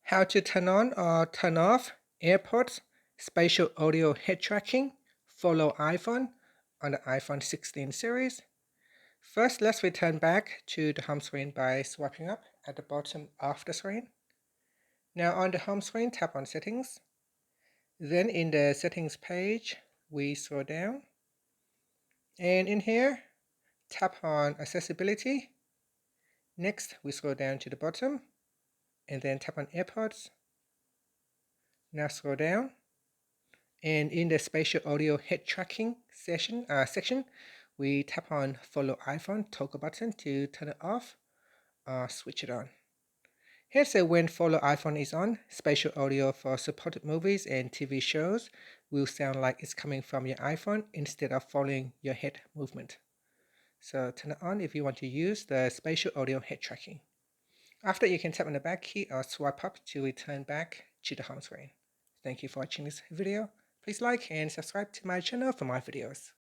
How to turn on or turn off AirPods Spatial Audio Head Tracking Follow iPhone on the iPhone 16 series. First, let's return back to the home screen by swiping up at the bottom of the screen. Now on the home screen, tap on Settings. Then in the Settings page, we scroll down. And in here, tap on Accessibility. Next, we scroll down to the bottom and then tap on AirPods. Now scroll down. And in the spatial audio head tracking section, we tap on Follow iPhone toggle button to turn it off or switch it on. Here's when Follow iPhone is on, spatial audio for supported movies and TV shows will sound like it's coming from your iPhone instead of following your head movement. So turn it on if you want to use the spatial audio head tracking. After, you can tap on the back key or swipe up to return back to the home screen. Thank you for watching this video. Please like and subscribe to my channel for more videos.